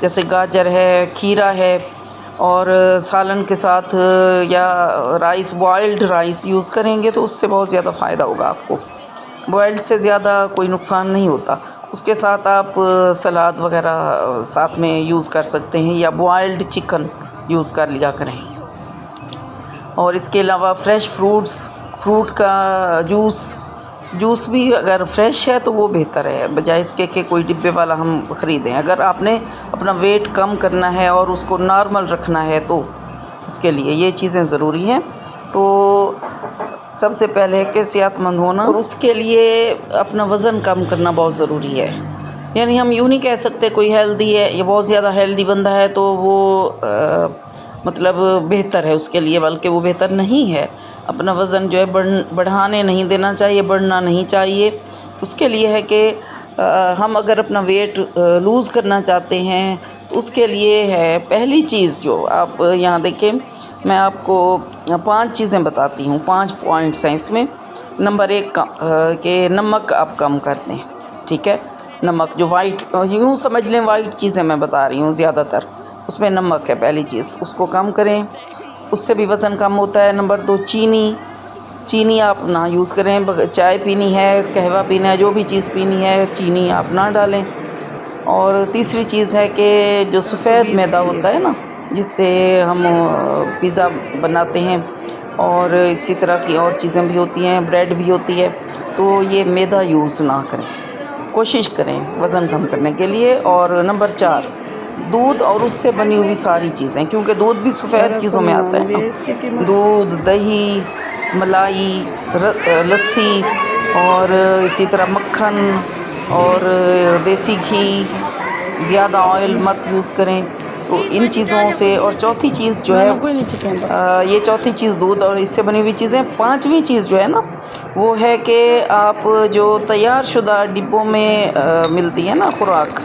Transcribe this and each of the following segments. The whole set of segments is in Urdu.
جیسے گاجر ہے، کھیرا ہے، اور سالن کے ساتھ یا رائس، بوائلڈ رائس یوز کریں گے تو اس سے بہت زیادہ فائدہ ہوگا آپ کو. بوائلڈ سے زیادہ کوئی نقصان نہیں ہوتا. اس کے ساتھ آپ سلاد وغیرہ ساتھ میں یوز کر سکتے ہیں، یا بوائلڈ چکن یوز کر لیا کریں. اور اس کے علاوہ فریش فروٹ کا جوس بھی اگر فریش ہے تو وہ بہتر ہے، بجائے اس کے کہ کوئی ڈبے والا ہم خریدیں. اگر آپ نے اپنا ویٹ کم کرنا ہے اور اس کو نارمل رکھنا ہے تو اس کے لیے یہ چیزیں ضروری ہیں. تو سب سے پہلے کہ صحت مند ہونا، اور اس کے لیے اپنا وزن کم کرنا بہت ضروری ہے. یعنی ہم یوں نہیں کہہ سکتے کوئی ہیلدی ہے یا بہت زیادہ ہیلدی بندہ ہے تو وہ مطلب بہتر ہے اس کے لیے، بلکہ وہ بہتر نہیں ہے. اپنا وزن جو ہے بڑھانے نہیں دینا چاہیے، بڑھنا نہیں چاہیے. اس کے لیے ہے کہ ہم اگر اپنا ویٹ لوز کرنا چاہتے ہیں تو اس کے لیے ہے پہلی چیز جو آپ یہاں دیکھیں، میں آپ کو 5 چیزیں بتاتی ہوں، 5 پوائنٹس ہیں اس میں. نمبر 1 کہ نمک آپ کم کر دیں. ٹھیک ہے، نمک جو وائٹ، یوں سمجھ لیں وائٹ چیزیں میں بتا رہی ہوں زیادہ تر، اس میں نمک ہے پہلی چیز، اس کو کم کریں، اس سے بھی وزن کم ہوتا ہے. نمبر 2 چینی آپ نہ یوز کریں. چائے پینی ہے، قہوہ پینا ہے، جو بھی چیز پینی ہے چینی آپ نہ ڈالیں. اور تیسری چیز ہے کہ جو سفید میدا ہوتا ہے نا، جس سے ہم پیزا بناتے ہیں اور اسی طرح کی اور چیزیں بھی ہوتی ہیں، بریڈ بھی ہوتی ہے، تو یہ میدا یوز نہ کریں، کوشش کریں وزن کم کرنے کے لیے. اور نمبر 4 دودھ اور اس سے بنی ہوئی ساری چیزیں، کیونکہ دودھ بھی سفید چیزوں میں آتا ہے نا. دودھ، دہی، ملائی، لسی، اور اسی طرح مکھن اور دیسی گھی، زیادہ آئل مت یوز کریں. تو ان چیزوں سے، اور چوتھی چیز جو ہے یہ چوتھی چیز دودھ اور اس سے بنی ہوئی چیزیں. 5ویں چیز جو ہے نا وہ ہے کہ آپ جو تیار شدہ ڈبوں میں ملتی ہے نا خوراک،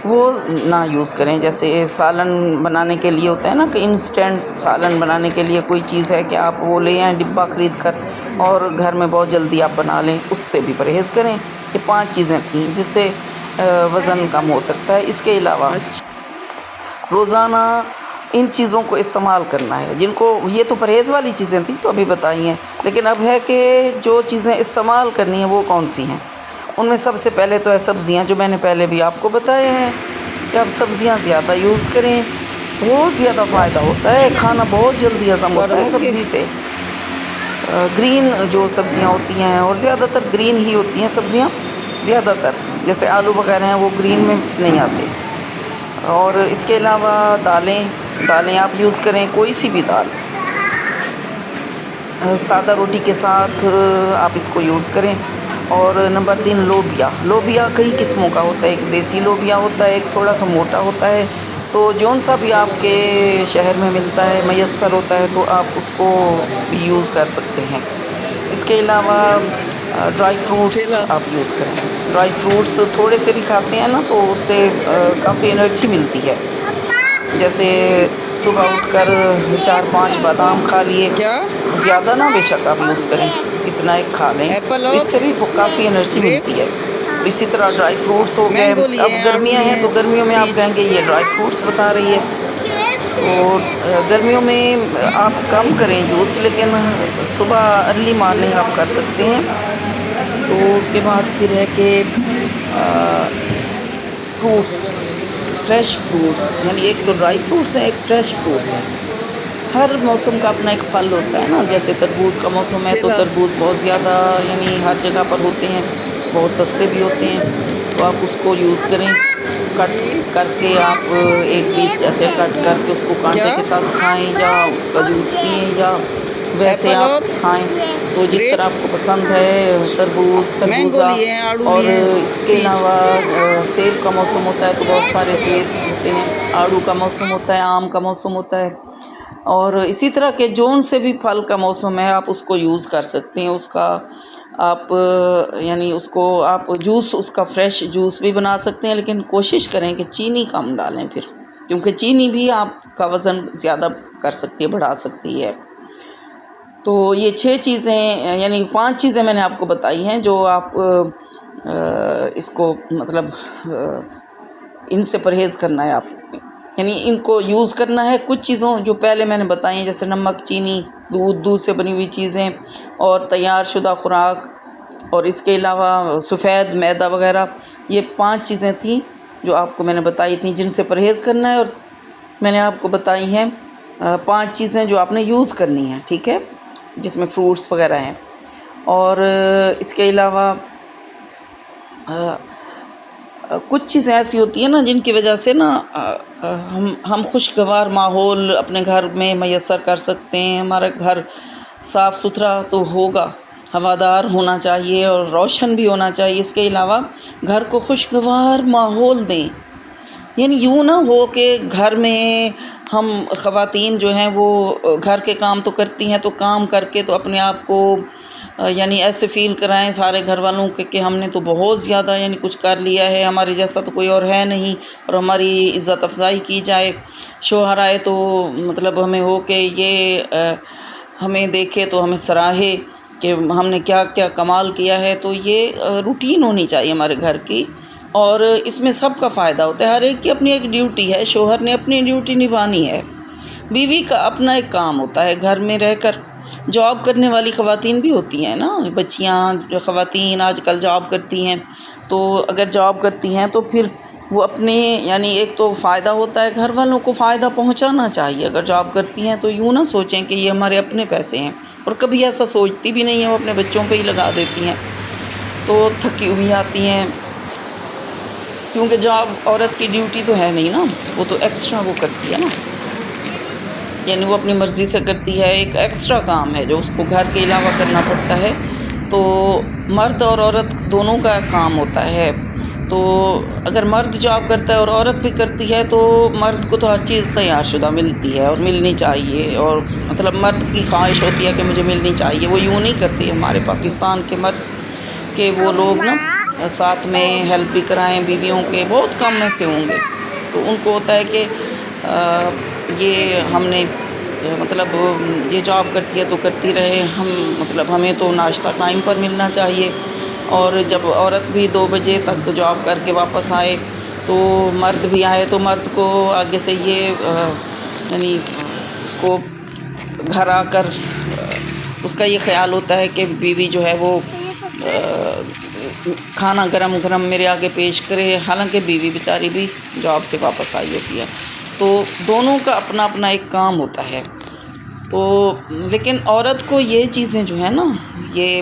وہ نہ یوز کریں. جیسے سالن بنانے کے لیے ہوتا ہے نا کہ انسٹنٹ سالن بنانے کے لیے کوئی چیز ہے کہ آپ وہ لے آئیں ڈبہ خرید کر اور گھر میں بہت جلدی آپ بنا لیں، اس سے بھی پرہیز کریں. یہ 5 چیزیں تھیں جس سے وزن کم ہو سکتا ہے. اس کے علاوہ روزانہ ان چیزوں کو استعمال کرنا ہے، جن کو یہ تو پرہیز والی چیزیں تھیں تو ابھی بتائی ہیں، لیکن اب ہے کہ جو چیزیں استعمال کرنی ہیں وہ کون سی ہیں. ان میں سب سے پہلے تو ہے سبزیاں، جو میں نے پہلے بھی آپ کو بتایا ہے کہ آپ سبزیاں زیادہ یوز کریں، بہت زیادہ فائدہ ہوتا ہے. کھانا بہت جلدی ہضم ہوتا ہے سبزی سے. گرین جو سبزیاں ہوتی ہیں، اور زیادہ تر گرین ہی ہوتی ہیں سبزیاں زیادہ تر، جیسے آلو وغیرہ ہیں وہ گرین میں نہیں آتے. اور اس کے علاوہ دالیں آپ یوز کریں، کوئی سی بھی دال، سادہ روٹی کے ساتھ آپ اس کو یوز کریں. اور نمبر 3 لوبیا کئی قسموں کا ہوتا ہے. ایک دیسی لوبیا ہوتا ہے، ایک تھوڑا سا موٹا ہوتا ہے. تو جون سا بھی آپ کے شہر میں ملتا ہے، میسر ہوتا ہے، تو آپ اس کو بھی یوز کر سکتے ہیں. اس کے علاوہ ڈرائی فروٹس آپ یوز کریں. ڈرائی فروٹس تھوڑے سے بھی کھاتے ہیں نا تو اس سے کافی انرجی ملتی ہے. جیسے صبح اٹھ کر 4-5 بادام کھا لیے، زیادہ نہ بے شک آپ یوز کریں، اتنا ایک کھا لیں، اس سے بھی کافی انرجی ملتی ہے. اسی طرح ڈرائی فروٹس ہو گئے. اب گرمیاں ہیں تو گرمیوں میں آپ کہیں گے یہ ڈرائی فروٹس بتا رہی ہے، تو گرمیوں میں آپ کم کریں یوز، لیکن صبح ارلی مارننگ آپ کر سکتے ہیں. تو اس کے بعد پھر ہے کہ فروٹس، فریش فروٹس، یعنی ایک تو ڈرائی فروٹس ہیں، ایک فریش فروٹس ہیں. ہر موسم کا اپنا ایک پھل ہوتا ہے نا. جیسے تربوز کا موسم ہے تو تربوز بہت زیادہ یعنی ہر جگہ پر ہوتے ہیں، بہت سستے بھی ہوتے ہیں، تو آپ اس کو یوز کریں. کٹ کر کے آپ ایک پیس جیسے کٹ کر کے اس کو کانٹے کے ساتھ کھائیں، یا اس کا جوس پئیں، یا ویسے آپ کھائیں، تو جس طرح آپ کو پسند ہے. تربوز، خربوزہ. اور اس کے علاوہ سیب کا موسم ہوتا ہے تو بہت سارے سیب ہوتے ہیں. آڑو کا موسم ہوتا ہے، آم کا موسم ہوتا ہے. اور اسی طرح کے جون سے بھی پھل کا موسم ہے، آپ اس کو یوز کر سکتے ہیں. اس کا آپ یعنی اس کو آپ جوس، اس کا فریش جوس بھی بنا سکتے ہیں، لیکن کوشش کریں کہ چینی کم ڈالیں پھر، کیونکہ چینی بھی آپ کا وزن زیادہ کر سکتی ہے، بڑھا سکتی ہے. تو یہ 6 چیزیں یعنی 5 چیزیں میں نے آپ کو بتائی ہیں جو آپ اس کو مطلب ان سے پرہیز کرنا ہے آپ نے، یعنی ان کو یوز کرنا ہے کچھ چیزوں جو پہلے میں نے بتائی ہیں، جیسے نمک، چینی، دودھ سے بنی ہوئی چیزیں اور تیار شدہ خوراک، اور اس کے علاوہ سفید میدا وغیرہ. یہ 5 چیزیں تھیں جو آپ کو میں نے بتائی تھیں جن سے پرہیز کرنا ہے، اور میں نے آپ کو بتائی ہیں 5 چیزیں جو آپ نے یوز کرنی ہیں، ٹھیک ہے، جس میں فروٹس وغیرہ ہیں. اور اس کے علاوہ کچھ چیزیں ایسی ہوتی ہیں نا جن کی وجہ سے نا ہم خوشگوار ماحول اپنے گھر میں میسر کر سکتے ہیں. ہمارا گھر صاف ستھرا تو ہوگا، ہوادار ہونا چاہیے اور روشن بھی ہونا چاہیے. اس کے علاوہ گھر کو خوشگوار ماحول دیں، یعنی یوں نہ ہو کہ گھر میں ہم خواتین جو ہیں وہ گھر کے کام تو کرتی ہیں، تو کام کر کے تو اپنے آپ کو یعنی ایسے فیل کرائیں سارے گھر والوں کے کہ ہم نے تو بہت زیادہ یعنی کچھ کر لیا ہے، ہمارے جیسا تو کوئی اور ہے نہیں، اور ہماری عزت افزائی کی جائے. شوہر آئے تو مطلب ہمیں ہو کہ یہ ہمیں دیکھے تو ہمیں سراہے کہ ہم نے کیا کیا کمال کیا ہے. تو یہ روٹین ہونی چاہیے ہمارے گھر کی، اور اس میں سب کا فائدہ ہوتا ہے. ہر ایک کی اپنی ایک ڈیوٹی ہے، شوہر نے اپنی ڈیوٹی نبھانی ہے، بیوی کا اپنا ایک کام ہوتا ہے گھر میں رہ کر. جاب کرنے والی خواتین بھی ہوتی ہیں نا، بچیاں جو خواتین آج کل جاب کرتی ہیں، تو اگر جاب کرتی ہیں تو پھر وہ اپنے یعنی ایک تو فائدہ ہوتا ہے، گھر والوں کو فائدہ پہنچانا چاہیے. اگر جاب کرتی ہیں تو یوں نہ سوچیں کہ یہ ہمارے اپنے پیسے ہیں، اور کبھی ایسا سوچتی بھی نہیں ہیں، وہ اپنے بچوں پہ ہی لگا دیتی ہیں. تو تھکی ہوئی آتی ہیں، کیونکہ جاب عورت کی ڈیوٹی تو ہے نہیں نا، وہ تو ایکسٹرا وہ کرتی ہے نا، یعنی وہ اپنی مرضی سے کرتی ہے، ایک ایکسٹرا کام ہے جو اس کو گھر کے علاوہ کرنا پڑتا ہے. تو مرد اور عورت دونوں کا کام ہوتا ہے. تو اگر مرد جاب کرتا ہے اور عورت بھی کرتی ہے تو مرد کو تو ہر چیز تیار شدہ ملتی ہے اور ملنی چاہیے، اور مطلب مرد کی خواہش ہوتی ہے کہ مجھے ملنی چاہیے. وہ یوں نہیں کرتی ہمارے پاکستان کے مرد کہ وہ لوگ نا ساتھ میں ہیلپ بھی کرائیں بیویوں کے، بہت کم میں سے ہوں گے. تو ان کو ہوتا ہے کہ یہ ہم نے مطلب یہ جاب کرتی ہے تو کرتی رہے، ہم مطلب ہمیں تو ناشتہ ٹائم پر ملنا چاہیے. اور جب عورت بھی 2 بجے تک جاب کر کے واپس آئے تو مرد بھی آئے تو مرد کو آگے سے یہ یعنی اس کو گھر آ کر اس کا یہ خیال ہوتا ہے کہ بیوی جو ہے وہ کھانا گرم گرم میرے آگے پیش کرے، حالانکہ بیوی بیچاری بھی جاب سے واپس آئی ہوتی ہے. تو دونوں کا اپنا اپنا ایک کام ہوتا ہے. تو لیکن عورت کو یہ چیزیں جو ہیں نا، یہ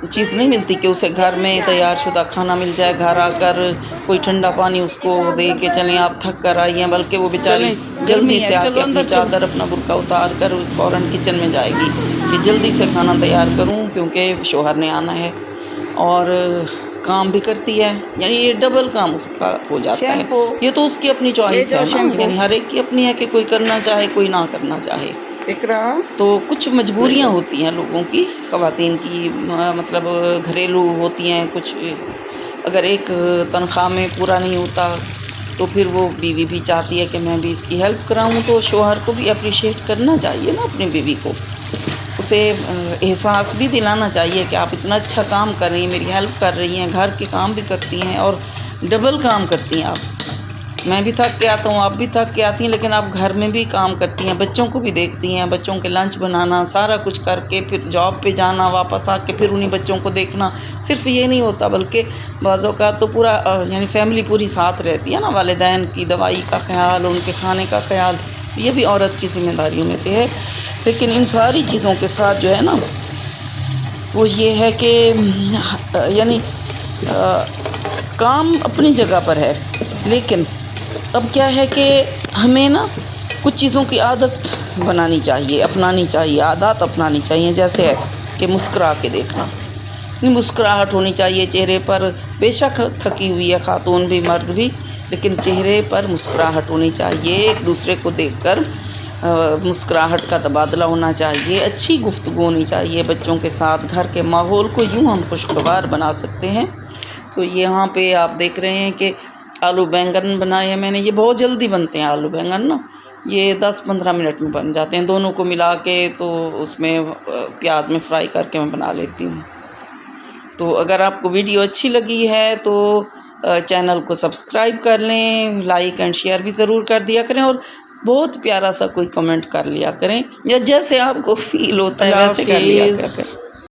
چیز نہیں ملتی کہ اسے گھر میں تیار شدہ کھانا مل جائے، گھر آ کر کوئی ٹھنڈا پانی اس کو دے کہ چلیں آپ تھک کر آئی ہیں، بلکہ وہ بیچاری جلدی سے آ کے اپنی چادر اپنا برقع اتار کر فوراً کچن میں جائے گی کہ جلدی سے کھانا تیار کروں کیونکہ شوہر نے آنا ہے. اور کام بھی کرتی ہے، یعنی یہ ڈبل کام اس کا ہو جاتا ہے. یہ تو اس کی اپنی چوائس ہے نا، یعنی ہر ایک کی اپنی ہے کہ کوئی کرنا چاہے کوئی نہ کرنا چاہے. تو کچھ مجبوریاں ہوتی ہیں لوگوں کی، خواتین کی مطلب گھریلو ہوتی ہیں کچھ. اگر ایک تنخواہ میں پورا نہیں ہوتا تو پھر وہ بیوی بھی چاہتی ہے کہ میں بھی اس کی ہیلپ کراؤں. تو شوہر کو بھی اپریشیٹ کرنا چاہیے نا اپنی بیوی کو، اسے احساس بھی دلانا چاہیے کہ آپ اتنا اچھا کام کر رہی ہیں، میری ہیلپ کر رہی ہیں، گھر کے کام بھی کرتی ہیں اور ڈبل کام کرتی ہیں آپ. میں بھی تھک کے آتا ہوں، آپ بھی تھک کے آتی ہیں، لیکن آپ گھر میں بھی کام کرتی ہیں، بچوں کو بھی دیکھتی ہیں، بچوں کے لنچ بنانا، سارا کچھ کر کے پھر جاب پہ جانا، واپس آ کے پھر انہیں بچوں کو دیکھنا. صرف یہ نہیں ہوتا بلکہ بعض اوقات تو پورا یعنی فیملی پوری ساتھ رہتی ہے نا، والدین کی دوائی کا خیال، ان کے کھانے کا خیال، یہ بھی عورت کی ذمہ داریوں میں سے ہے. لیکن ان ساری چیزوں کے ساتھ جو ہے نا وہ یہ ہے کہ یعنی کام اپنی جگہ پر ہے، لیکن اب کیا ہے کہ ہمیں نا کچھ چیزوں کی عادت بنانی چاہیے، اپنانی چاہیے، عادات اپنانی چاہیے. جیسے ہے کہ مسکرا کے دیکھنا، مسکراہٹ ہونی چاہیے چہرے پر. بے شک تھکی ہوئی ہے خاتون بھی مرد بھی، لیکن چہرے پر مسکراہٹ ہونی چاہیے. ایک دوسرے کو دیکھ کر مسکراہٹ کا تبادلہ ہونا چاہیے، اچھی گفتگو ہونی چاہیے بچوں کے ساتھ. گھر کے ماحول کو یوں ہم خوشگوار بنا سکتے ہیں. تو یہاں پہ آپ دیکھ رہے ہیں کہ آلو بینگن بنائے ہیں میں نے. یہ بہت جلدی بنتے ہیں آلو بینگن نا، یہ 10-15 منٹ میں بن جاتے ہیں. دونوں کو ملا کے تو اس میں پیاز میں فرائی کر کے میں بنا لیتی ہوں. تو اگر آپ کو ویڈیو اچھی لگی ہے تو چینل کو سبسکرائب کر لیں، لائک اینڈ شیئر بھی ضرور کر دیا کریں، اور بہت پیارا سا کوئی کمنٹ کر لیا کریں، یا جیسے آپ کو فیل ہوتا ہے ویسے کر لیا کریں۔